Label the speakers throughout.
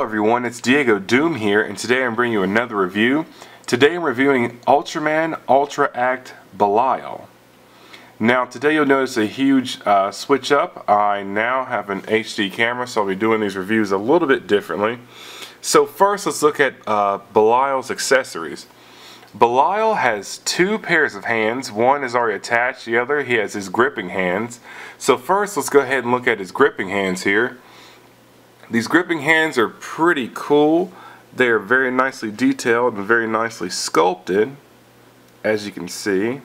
Speaker 1: Hello everyone, it's Diego Doom here, and today I'm bringing you another review. Today I'm reviewing Ultraman Ultra Act Belial. Now today you'll notice a huge switch up. I now have an HD camera, so I'll be doing these reviews a little bit differently. So first let's look at Belial's accessories. Belial has two pairs of hands. One is already attached, the other he has his gripping hands. So first let's go ahead and look at his gripping hands here. These gripping hands are pretty cool. They are very nicely detailed and very nicely sculpted, as you can see.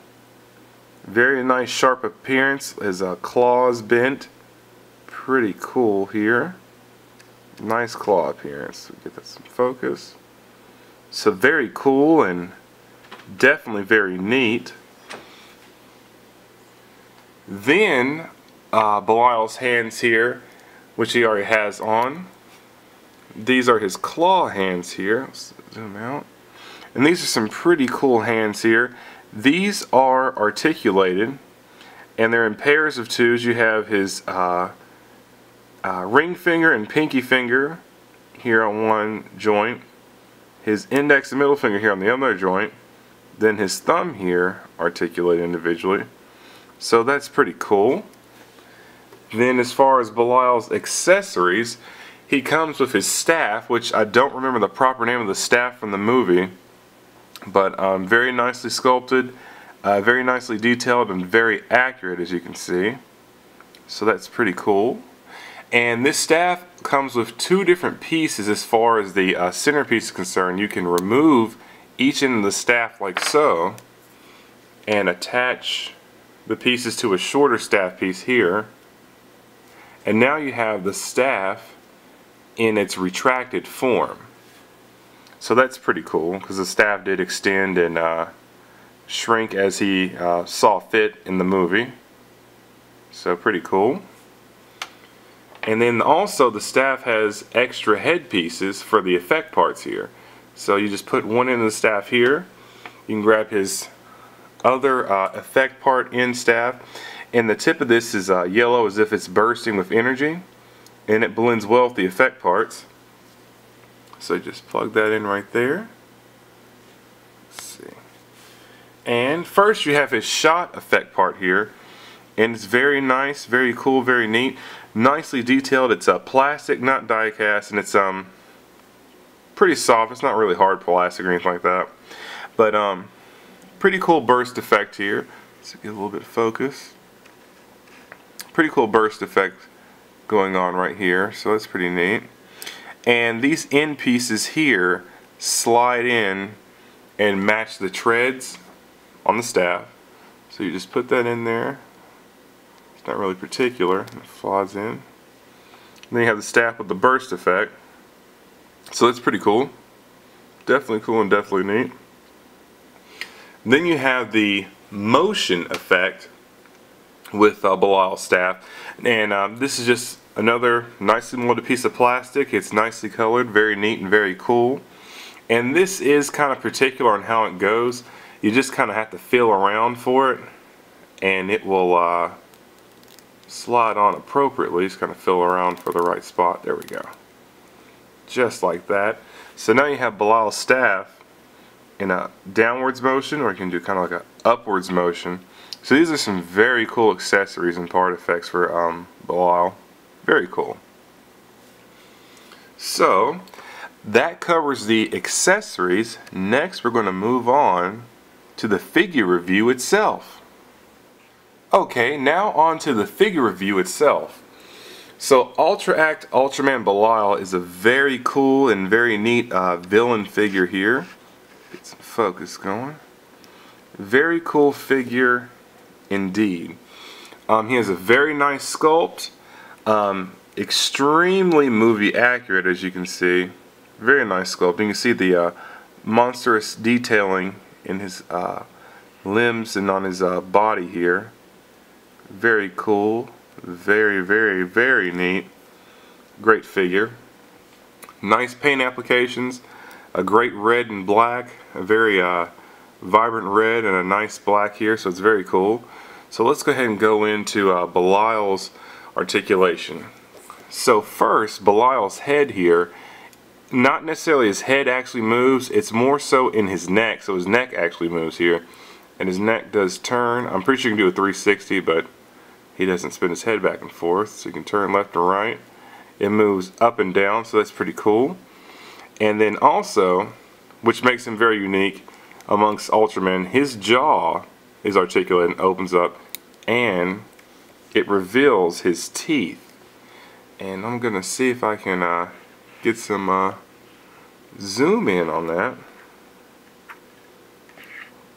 Speaker 1: Very nice sharp appearance, his claws bent. Pretty cool here. Nice claw appearance. Get that some focus. So very cool and definitely very neat. Then Belial's hands here, which he already has on. These are his claw hands here. Let's zoom out. And these are some pretty cool hands here. These are articulated and they're in pairs of twos. You have his ring finger and pinky finger here on one joint, his index and middle finger here on the other joint, then his thumb here articulated individually. So that's pretty cool. Then as far as Belial's accessories, he comes with his staff, which I don't remember the proper name of the staff from the movie, but very nicely sculpted, very nicely detailed, and very accurate, as you can see. So that's pretty cool. And this staff comes with two different pieces as far as the centerpiece is concerned. You can remove each end of the staff like so and attach the pieces to a shorter staff piece here. And now you have the staff in its retracted form. So that's pretty cool because the staff did extend and shrink as he saw fit in the movie. So pretty cool. And then also the staff has extra head pieces for the effect parts here. So you just put one end of the staff here. You can grab his other effect part end staff. And the tip of this is yellow as if it's bursting with energy, and it blends well with the effect parts. So just plug that in right there. Let's see. And first you have his shot effect part here, and it's very nice, very cool, very neat, nicely detailed. It's plastic, not die cast, and it's pretty soft. It's not really hard plastic or anything like that, but pretty cool burst effect here. Let's get a little bit of focus. Pretty cool burst effect going on right here, so that's pretty neat. And these end pieces here slide in and match the treads on the staff. So you just put that in there. It's not really particular. It slides in. And then you have the staff with the burst effect. So that's pretty cool. Definitely cool and definitely neat. Then you have the motion effect with Belial's staff, and this is just another nicely molded piece of plastic. It's nicely colored, very neat and very cool. And this is kind of particular on how it goes. You just kind of have to feel around for it, and it will slide on appropriately. Just kind of feel around for the right spot. There we go. Just like that. So now you have Belial's staff in a downwards motion, or you can do kind of like an upwards motion. So these are some very cool accessories and part effects for Belial. Very cool. So that covers the accessories. Next we're going to move on to the figure review itself. Okay, now on to the figure review itself. So Ultra Act Ultraman Belial is a very cool and very neat villain figure here. Get some focus going. Very cool figure indeed. He has a very nice sculpt, extremely movie accurate, as you can see. Very nice sculpt. You can see the monstrous detailing in his limbs and on his body here. Very cool, very, very, very neat. Great figure. Nice paint applications, a great red and black, a very vibrant red and a nice black here, so it's very cool. So let's go ahead and go into Belial's articulation. So first, Belial's head here not necessarily his head actually moves, it's more so in his neck. So his neck actually moves here, and his neck does turn. I'm pretty sure you can do a 360, but he doesn't spin his head back and forth, so you can turn left and right. It moves up and down, so that's pretty cool. And then also, which makes him very unique amongst Ultramen, his jaw is articulated and opens up, and it reveals his teeth. And I'm gonna see if I can get some zoom in on that,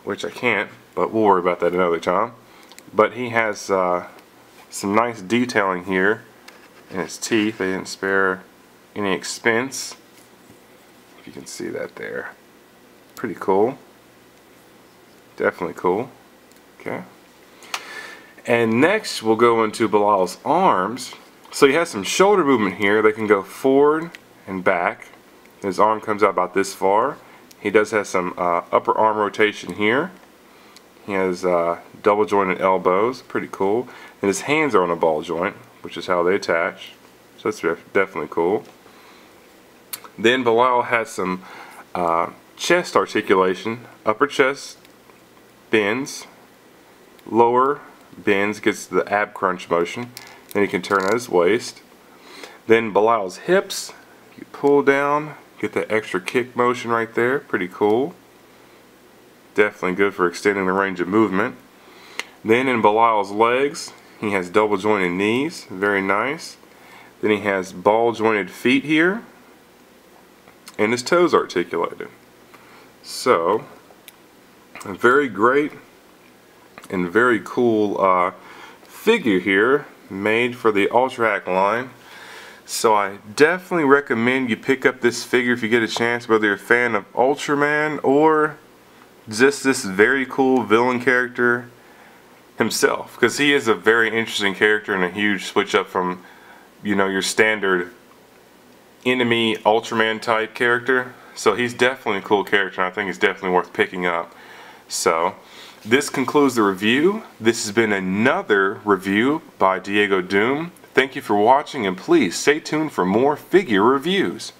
Speaker 1: which I can't, but we'll worry about that another time. But he has some nice detailing here in his teeth. They didn't spare any expense. If you can see that there. Pretty cool. Definitely cool. Okay. And next we'll go into Belial's arms. So he has some shoulder movement here. They can go forward and back. His arm comes out about this far. He does have some upper arm rotation here. He has double jointed elbows. Pretty cool. And his hands are on a ball joint, which is how they attach. So that's definitely cool. Then Belial has some chest articulation. Upper chest bends, lower bends, gets the ab crunch motion. Then he can turn at his waist. Then Belial's hips, you pull down, get that extra kick motion right there. Pretty cool. Definitely good for extending the range of movement. Then in Belial's legs, he has double jointed knees. Very nice. Then he has ball jointed feet here. And his toes articulated. So, a very great and very cool figure here made for the Ultra Act line. So I definitely recommend you pick up this figure if you get a chance, whether you're a fan of Ultraman or just this very cool villain character himself, because he is a very interesting character and a huge switch up from, you know, your standard enemy Ultraman type character. So he's definitely a cool character, and I think he's definitely worth picking up. So this concludes the review. This has been another review by Diego Doom. Thank you for watching, and please stay tuned for more figure reviews.